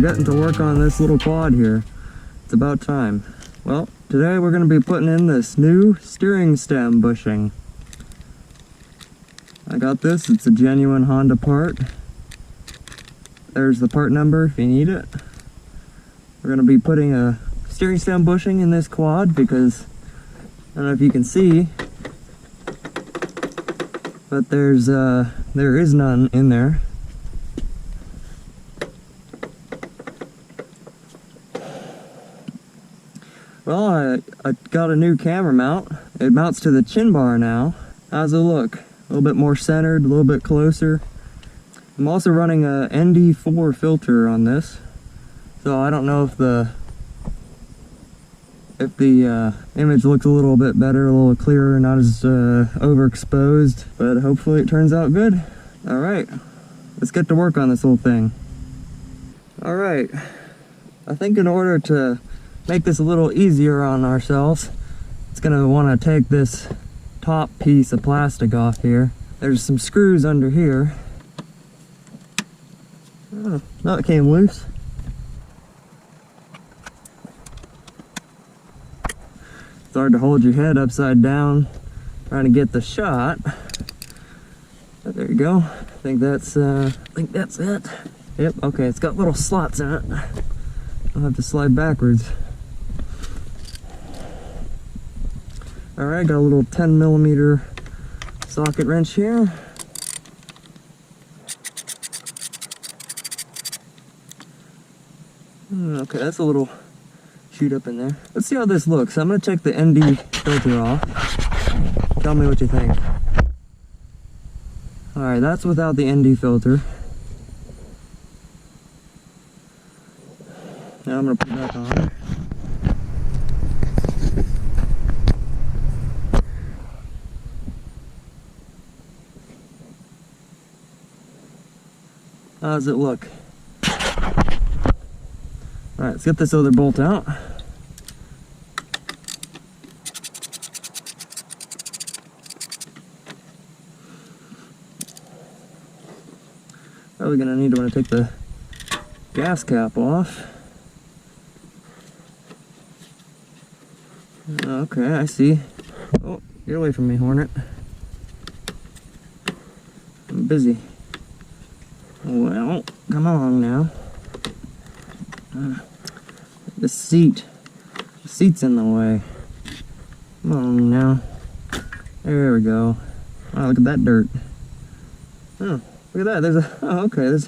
getting to work on this little quad here. It's about time. Well, today we're going to be putting in this new steering stem bushing. I got this, it's a genuine Honda part. There's the part number if you need it. We're going to be putting a steering stem bushing in this quad because, I don't know if you can see, but there is none in there. Well, I got a new camera mount. It mounts to the chin bar now. How's it look? A little bit more centered, a little bit closer. I'm also running a ND4 filter on this, so I don't know if the image looks a little bit better, a little clearer, not as overexposed, but hopefully it turns out good. All right, let's get to work on this whole thing. All right, I think in order to make this a little easier on ourselves, it's gonna want to take this top piece of plastic off here. There's some screws under here. Oh, no, it came loose. It's hard to hold your head upside down trying to get the shot. But there you go. I think that's it. Yep, okay, it's got little slots in it. I'll have to slide backwards. Alright, got a little 10mm socket wrench here. Okay, that's a little shoot up in there. Let's see how this looks. I'm going to take the ND filter off. Tell me what you think. Alright, that's without the ND filter. Now I'm going to put it back on. How does it look? Alright, let's get this other bolt out. Probably gonna need to take the gas cap off. Okay, I see. Oh, get away from me, Hornet. I'm busy. Well, come along now. The seat's in the way. Come on now. There we go. Wow, look at that dirt. Oh, look at that.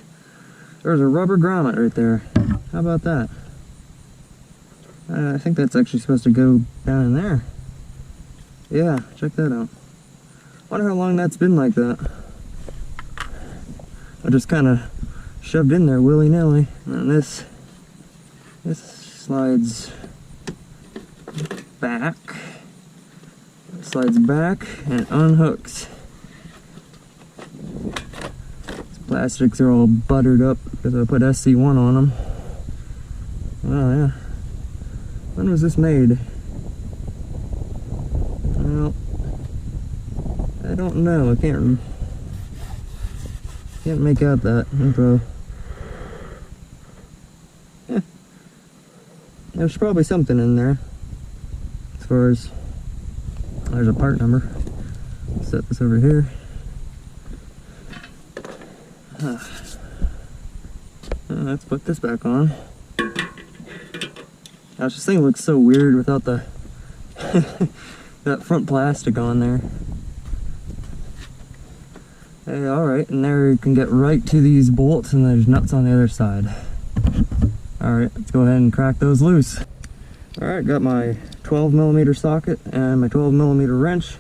There's a rubber grommet right there. How about that? I think that's actually supposed to go down in there. Yeah, check that out. Wonder how long that's been like that. I just kind of shoved in there willy-nilly. And this slides back. Slides back and unhooks. These plastics are all buttered up because I put SC1 on them. Oh yeah. When was this made? Well, I don't know. I can't make out that info. Yeah. There's probably something in there. As far as there's a part number. Set this over here. Let's put this back on. Gosh, this thing looks so weird without the that front plastic on there. Hey, alright, and there you can get right to these bolts, and there's nuts on the other side. Alright, let's go ahead and crack those loose. Alright, got my 12mm socket and my 12mm wrench.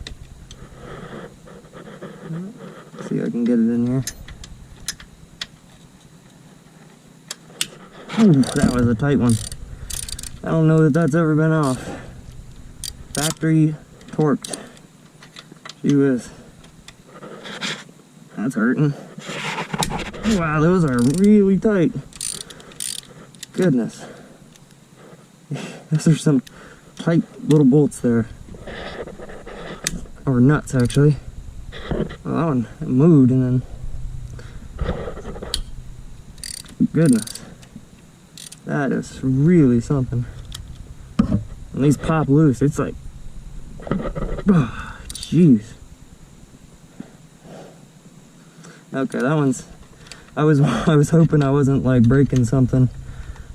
Let's see if I can get it in here. Ooh, that was a tight one. I don't know that that's ever been off. Factory torqued. Gee whiz. That's hurting. Wow, those are really tight. Goodness. Those are some tight little bolts there. Or nuts, actually. Well, that one moved and then... Goodness. That is really something. And these pop loose, it's like, oh, jeez. Okay, that one's, I was hoping I wasn't like breaking something.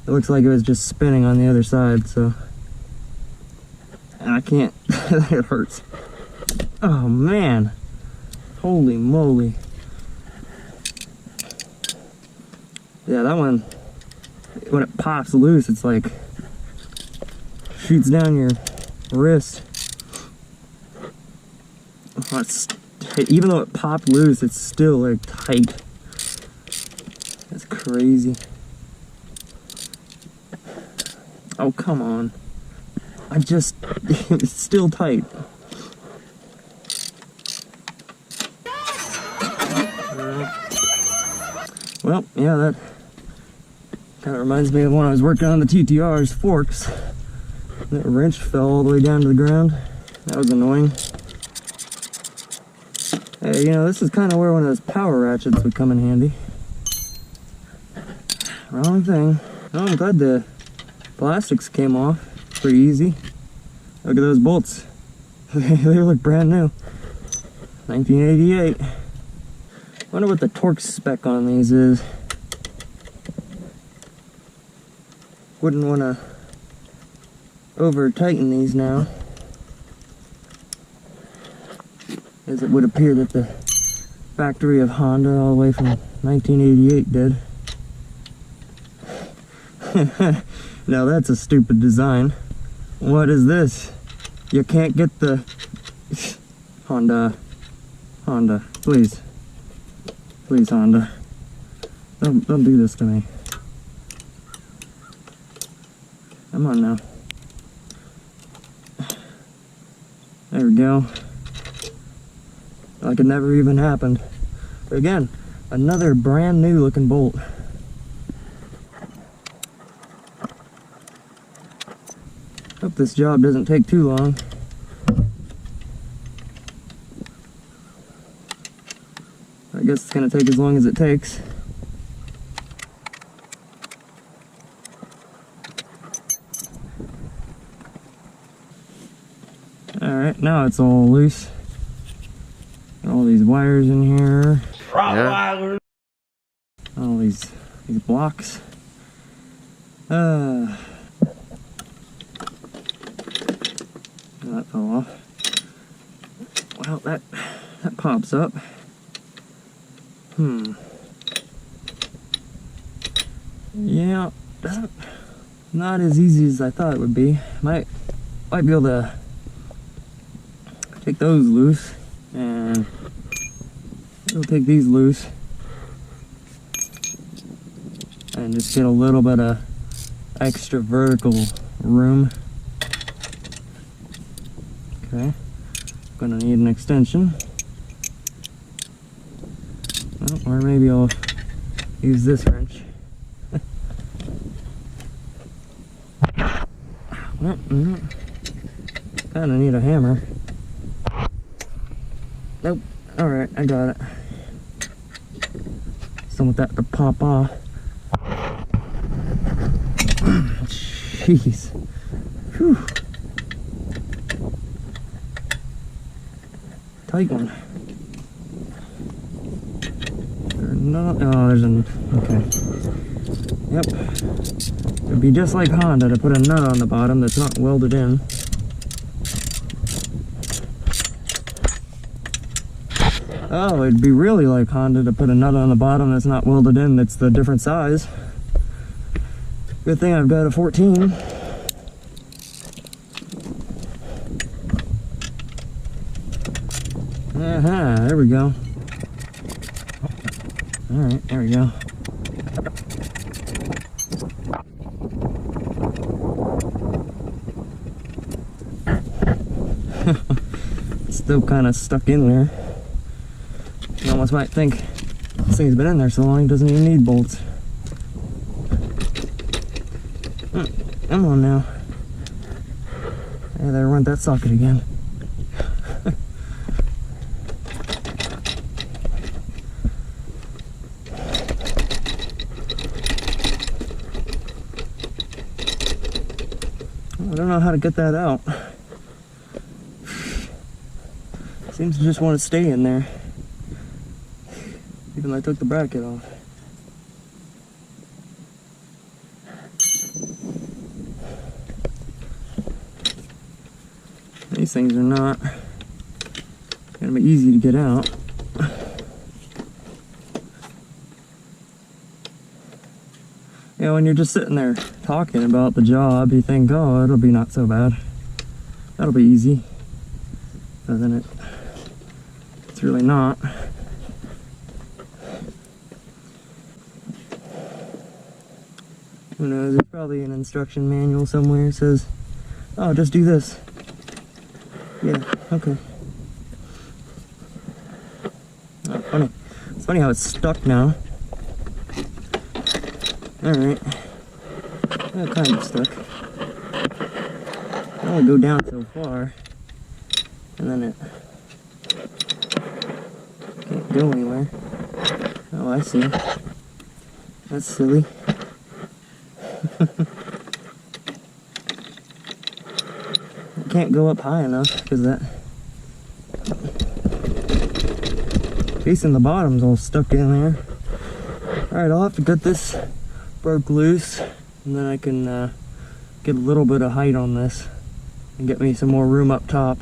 It looks like it was just spinning on the other side, so. And I can't, it hurts. Oh man, holy moly. Yeah, that one, when it pops loose, it's like, shoots down your wrist. Oh, it's, even though it popped loose, it's still like tight. That's crazy. Oh, come on. It's still tight. Well, yeah, that kind of reminds me of when I was working on the TTR's forks. That wrench fell all the way down to the ground. That was annoying. Hey, you know, this is kind of where one of those power ratchets would come in handy. Wrong thing. Oh, I'm glad the plastics came off pretty easy. Look at those bolts. They look brand new. 1988. Wonder what the torque spec on these is. Wouldn't want to over tighten these now, as it would appear that the factory of Honda all the way from 1988 did. Now that's a stupid design. What is this? You can't get the Honda, please, Honda, don't do this to me. Come on now. There we go. Like it never even happened. But again, another brand new looking bolt. Hope this job doesn't take too long. I guess it's gonna take as long as it takes. Alright, now it's all loose. All these wires in here. Rottweiler. All these blocks. That fell off. Well, that pops up. Yeah, not as easy as I thought it would be. Might be able to take those loose, and we'll take these loose, and just get a little bit of extra vertical room. Okay, gonna need an extension. Well, or maybe I'll use this wrench. Kinda need a hammer. Nope. Alright, I got it. Just don't want that to pop off. Jeez. Whew. Tight one. Oh, there's an... okay. Yep. It'd be just like Honda to put a nut on the bottom that's not welded in. Oh, it'd be really like Honda to put a nut on the bottom that's not welded in, that's the different size. Good thing I've got a 14. There we go. Alright, there we go. Still kind of stuck in there. You almost might think this thing's been in there so long it doesn't even need bolts. Come on now. Yeah, there went that socket again. know how to get that out. Seems to just want to stay in there. Even though I took the bracket off. These things are not gonna be easy to get out. You know, when you're just sitting there talking about the job, you think, oh, it'll be not so bad. That'll be easy. But then it's really not. Who knows, there's probably an instruction manual somewhere that says, oh, just do this. Yeah, okay. Oh, funny. It's funny how it's stuck now. Alright. Kind of stuck. I only go down so far. And then it can't go anywhere. Oh, I see. That's silly. I can't go up high enough because that piece in the bottom's all stuck in there. Alright, I'll have to get this broke loose and then I can get a little bit of height on this and get me some more room up top.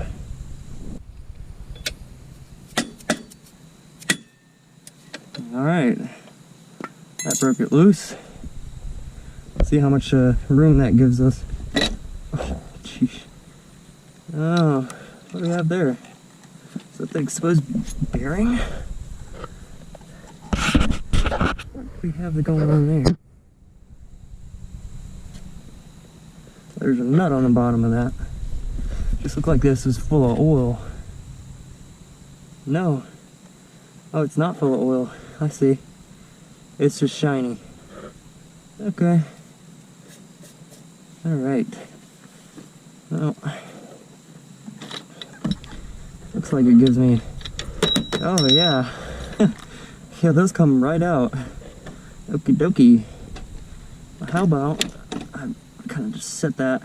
Alright, that broke it loose. See how much room that gives us. Oh, jeez. Oh, what do we have there? Is that the exposed bearing? What do we have going on there? There's a nut on the bottom of that. Just looked like this was full of oil. No. Oh, it's not full of oil. I see. It's just shiny. Okay. Alright. Well, looks like it gives me... Oh, yeah. Yeah, those come right out. Okie dokie. Well, how about I kind of just set that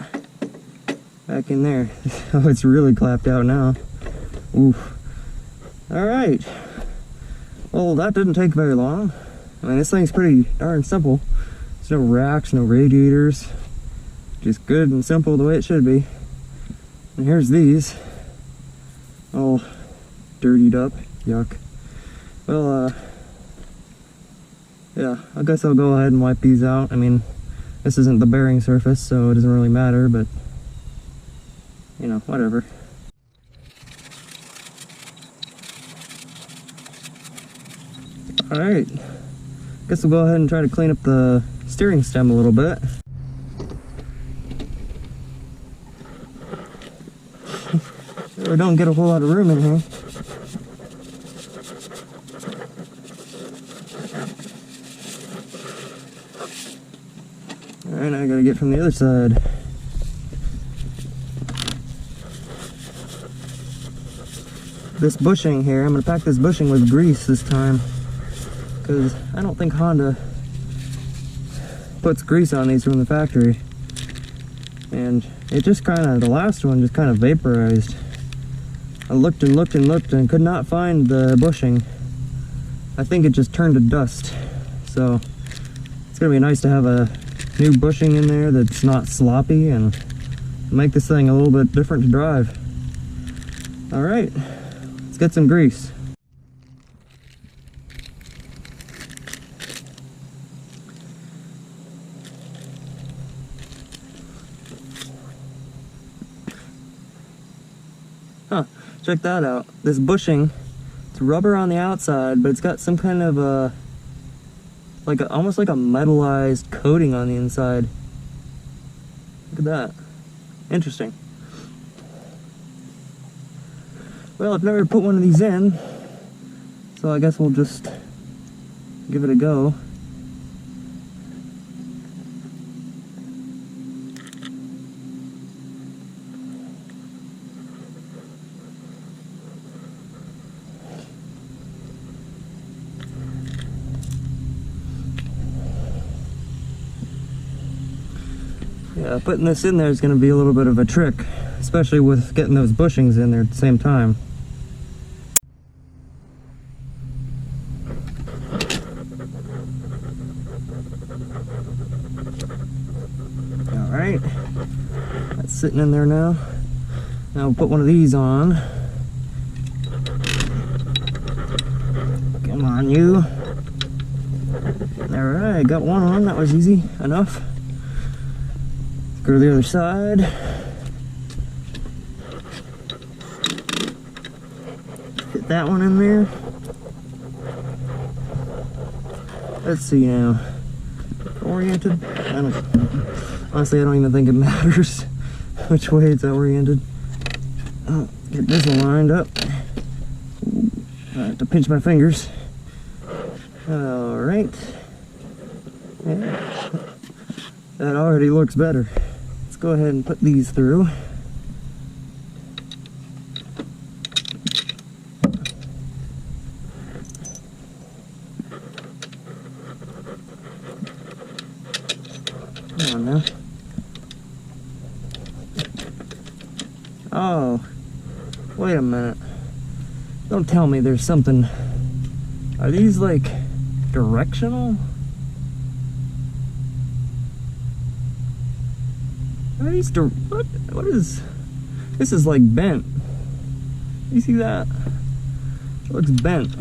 back in there. Oh, it's really clapped out now. Oof. Alright. Well, that didn't take very long. I mean, this thing's pretty darn simple. There's no racks, no radiators. Just good and simple the way it should be. And here's these. All dirtied up. Yuck. Well, yeah, I guess I'll go ahead and wipe these out. I mean, this isn't the bearing surface, so it doesn't really matter, but, you know, whatever. Alright, guess we'll go ahead and try to clean up the steering stem a little bit. We don't get a whole lot of room in here. Alright, now I gotta get from the other side. This bushing here, I'm gonna pack this bushing with grease this time, because I don't think Honda puts grease on these from the factory. And it just kind of, the last one just kind of vaporized. I looked and looked and looked and could not find the bushing. I think it just turned to dust. So it's gonna be nice to have a new bushing in there that's not sloppy and make this thing a little bit different to drive. Alright, let's get some grease. Huh, check that out. This bushing, it's rubber on the outside, but it's got some kind of almost like a metallized coating on the inside. Look at that. Interesting. Well, I've never put one of these in, so I guess we'll just give it a go. Yeah, putting this in there is going to be a little bit of a trick, especially with getting those bushings in there at the same time. Alright, that's sitting in there now. Now we'll put one of these on. Come on, you. Alright, got one on. That was easy enough. Go to the other side. Fit that one in there. Let's see now. Oriented? Honestly, I don't even think it matters which way it's oriented. Oh, get this lined up. I have to pinch my fingers. Alright. Yeah. That already looks better. Let's go ahead and put these through. Come on now. Oh, wait a minute. Don't tell me there's something. Are these like directional? Are these what is this? Is like bent. You see that? It looks bent.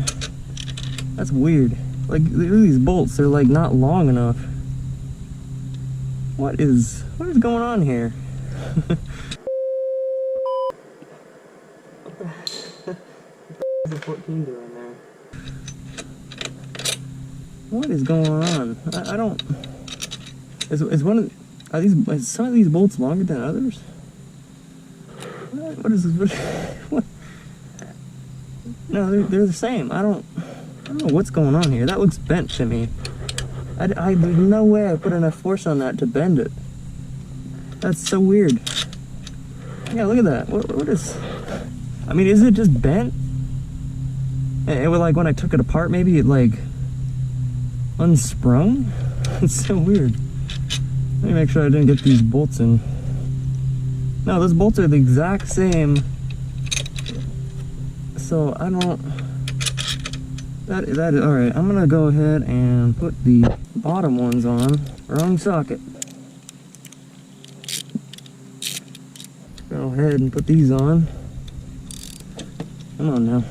That's weird. Like these bolts, they're like not long enough. What is going on here? What the 14 doing there? What is going on? I don't. Is one of is some of these bolts longer than others? What is this? What? No, they're the same. I don't know what's going on here. That looks bent to me. There's no way I put enough force on that to bend it. That's so weird. Yeah, look at that. What is? I mean, is it just bent? It was like when I took it apart, maybe it like unsprung. It's so weird. Let me make sure I didn't get these bolts in. No, those bolts are the exact same. So I don't. That is all right. I'm gonna go ahead and put the bottom ones on. Wrong socket. Go ahead and put these on. Come on now.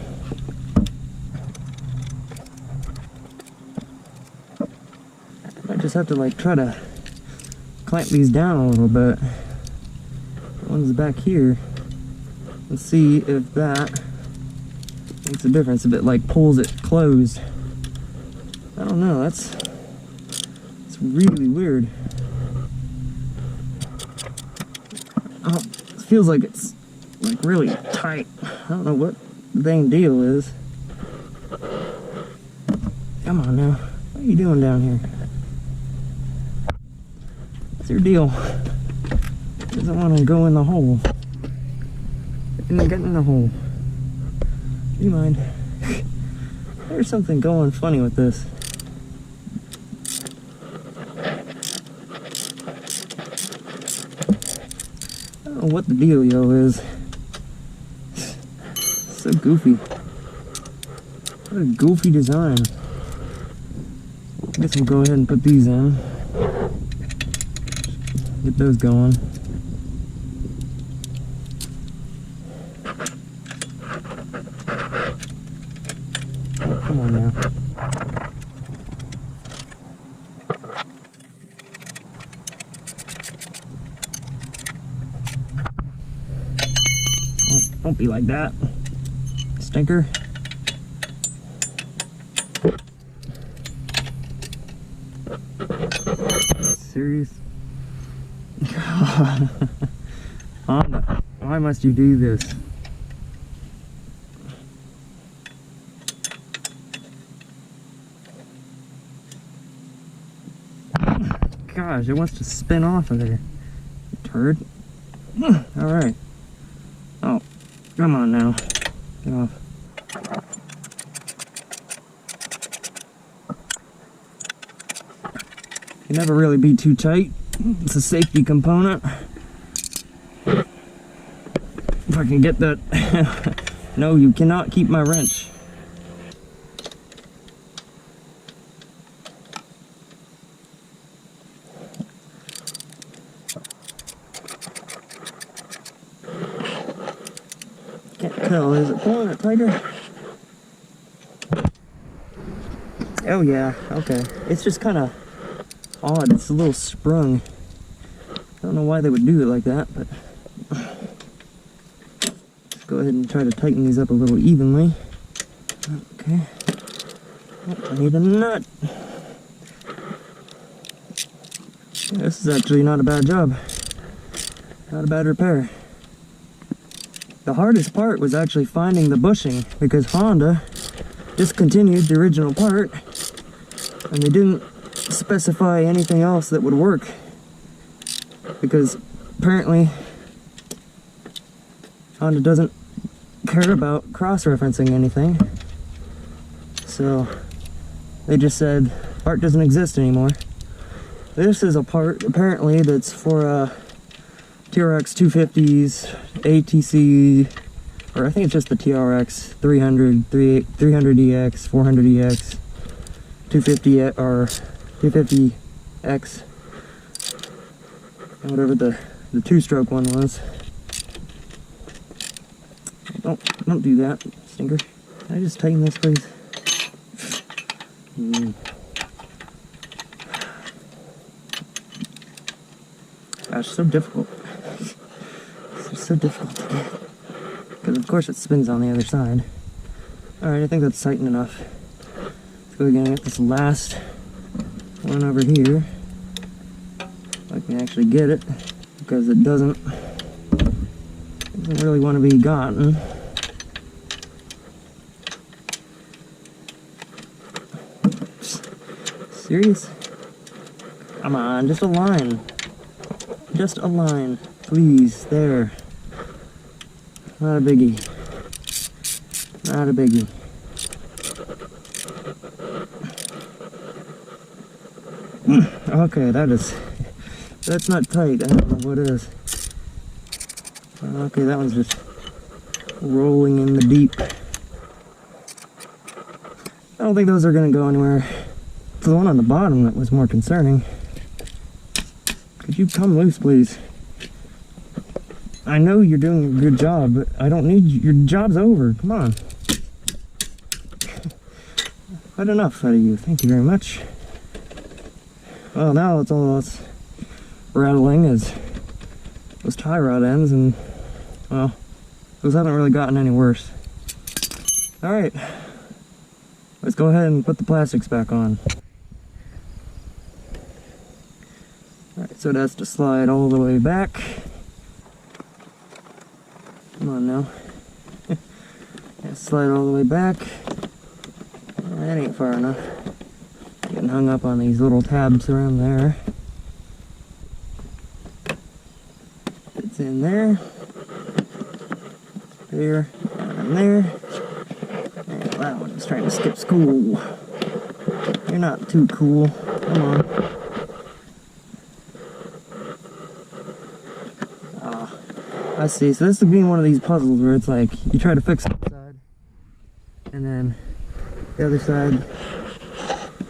I just have to like try to clamp these down a little bit. The one's back here. Let's see if that makes a difference. If it like pulls it closed. I don't know. It's really weird. Oh, it feels like it's like really tight. I don't know what the dang deal is. Come on now. What are you doing down here? What's your deal? Doesn't want to go in the hole. Get in the hole. Do you mind? There's something going funny with this. I don't know what the dealio is. So goofy. What a goofy design. I guess we'll go ahead and put these in. Get those going. Oh, come on now. Oh, don't be like that, stinker. Serious? Honda, why must you do this? Gosh, it wants to spin off of there. Turd. Alright. Oh, come on now. Get off. Can never really be too tight. It's a safety component. If I can get that. No, you cannot keep my wrench. Can't tell, is it pulling it tighter? Oh yeah, okay. It's just kind of odd, it's a little sprung. I don't know why they would do it like that, but let's go ahead and try to tighten these up a little evenly. Okay. Oh, I need a nut. Yeah, this is actually not a bad job. Not a bad repair. The hardest part was actually finding the bushing, because Honda discontinued the original part and they didn't specify anything else that would work, because apparently Honda doesn't care about cross-referencing anything, so they just said part doesn't exist anymore. This is a part apparently that's for TRX 250s, ATC, or I think it's just the TRX 300, 300EX, 400EX, 250 or 250X, and whatever the two-stroke one was. Don't do that, stinker. Can I just tighten this, please? Gosh, so difficult. It's so difficult to get. Because of course it spins on the other side. Alright, I think that's tight enough. Let's go again and get this last one over here. If I can actually get it, because it doesn't really want to be gotten. Serious? Come on, just a line. Just a line, please. There. Not a biggie. Not a biggie. Okay, that's not tight. I don't know what is. Okay, that one's just rolling in the deep. I don't think those are gonna go anywhere. It's the one on the bottom that was more concerning. Could you come loose, please? I know you're doing a good job, but I don't need you. Your job's over. Come on. Quite enough out of you. Thank you very much. Well, now it's all that's rattling is those tie rod ends, and well, those haven't really gotten any worse. Alright, let's go ahead and put the plastics back on. Alright, so that's to slide all the way back. Come on now. Yeah, slide all the way back. That ain't far enough. Getting hung up on these little tabs around there. It's in there. There. And there. And that one's trying to skip school. You're not too cool. Come on. I see. So this would be one of these puzzles where it's like you try to fix one side and then the other side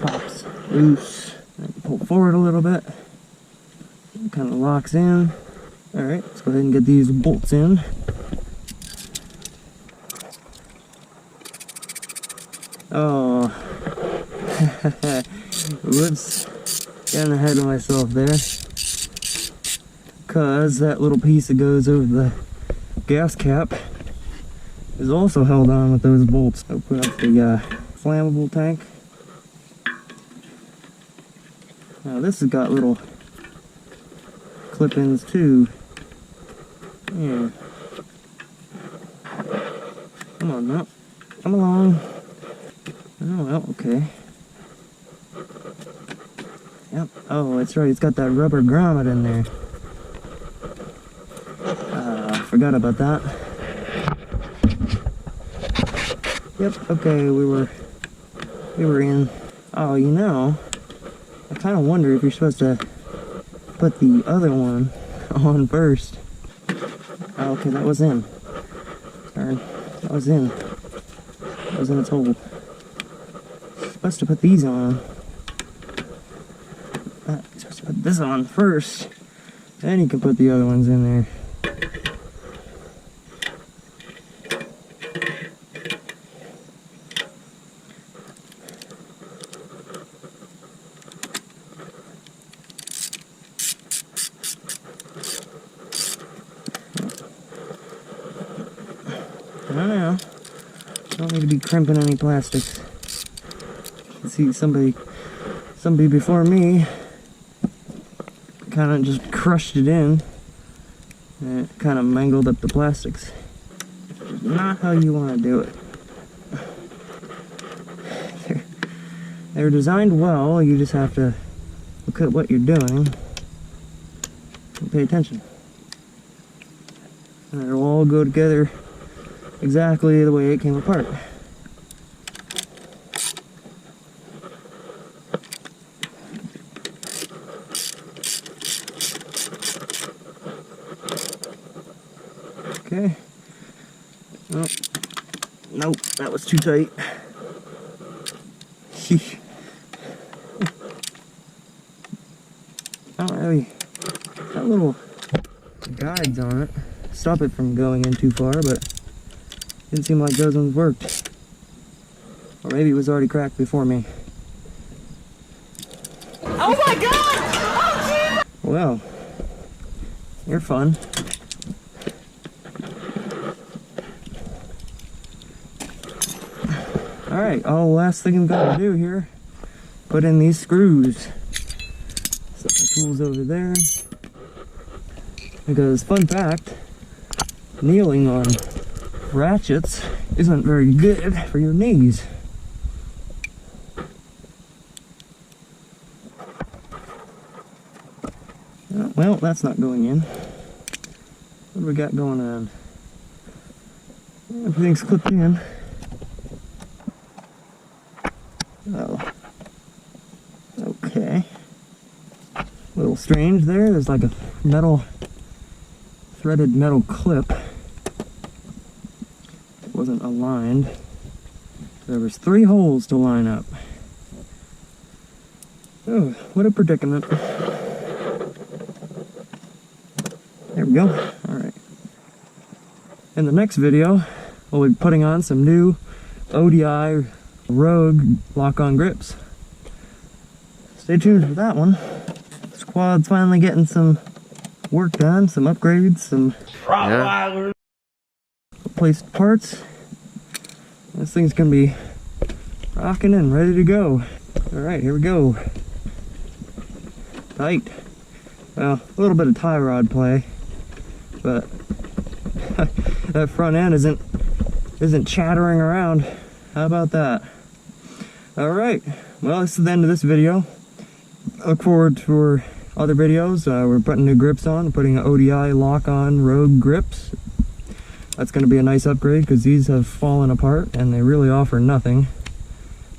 pops loose. And pull forward a little bit. It kind of locks in. Alright, let's go ahead and get these bolts in. Oh. Whoops. Getting ahead of myself there. Because that little piece that goes over the gas cap is also held on with those bolts. I'll put up the flammable tank. Now this has got little clip-ins too. Yeah. Come on now. Come along. Oh well, okay. Yep. Oh, that's right. It's got that rubber grommet in there. Forgot about that. Yep, okay, we were in. Oh, you know, I kind of wonder if you're supposed to put put the other one on first. Oh, okay, that was in. Sorry, that was in. That was in its hole. Supposed to put these on. Supposed to put this on first. Then you can put the other ones in there. I don't need to be crimping any plastics. You can see somebody before me kind of just crushed it in, and it kind of mangled up the plastics. Not how you want to do it. They're designed well, you just have to look at what you're doing and pay attention. And it'll all go together exactly the way it came apart. Okay. Oh, nope, that was too tight. Sheesh. I don't really, got little guides on it. Stop it from going in too far, but didn't seem like those ones worked. Or maybe it was already cracked before me. Oh my god! Oh, geez. Well, you're fun. Alright, last thing I'm gonna do here, put in these screws. Set my tools over there. Because, fun fact, kneeling on ratchets isn't very good for your knees. Well, that's not going in. What do we got going on? Everything's clipped in. Oh. Okay. A little strange there. There's like a threaded metal clip. It wasn't aligned. There was 3 holes to line up. Oh, what a predicament. There we go. Alright. In the next video, we'll be putting on some new ODI Rogue lock-on grips. Stay tuned for that one. This quad's finally getting some work done, some upgrades, some replaced parts. This thing's gonna be rocking and ready to go. Alright, here we go. Tight. Well, a little bit of tie rod play, but that front end isn't chattering around. How about that? Alright, well, this is the end of this video. Look forward for other videos. We're putting new grips on, putting ODI lock-on Rogue grips. That's going to be a nice upgrade because these have fallen apart and they really offer nothing.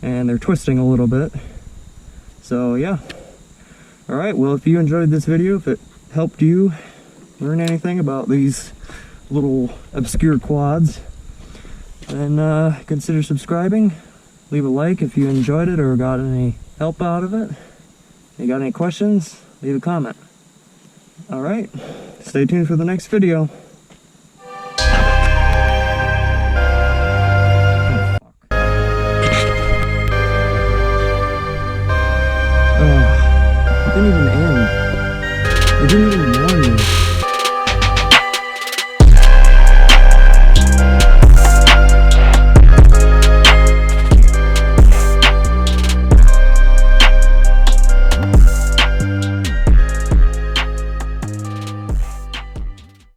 And they're twisting a little bit. So, yeah. Alright, well, if you enjoyed this video, if it helped you learn anything about these little obscure quads, then consider subscribing. Leave a like if you enjoyed it or got any help out of it. If you got any questions, leave a comment. Alright, stay tuned for the next video.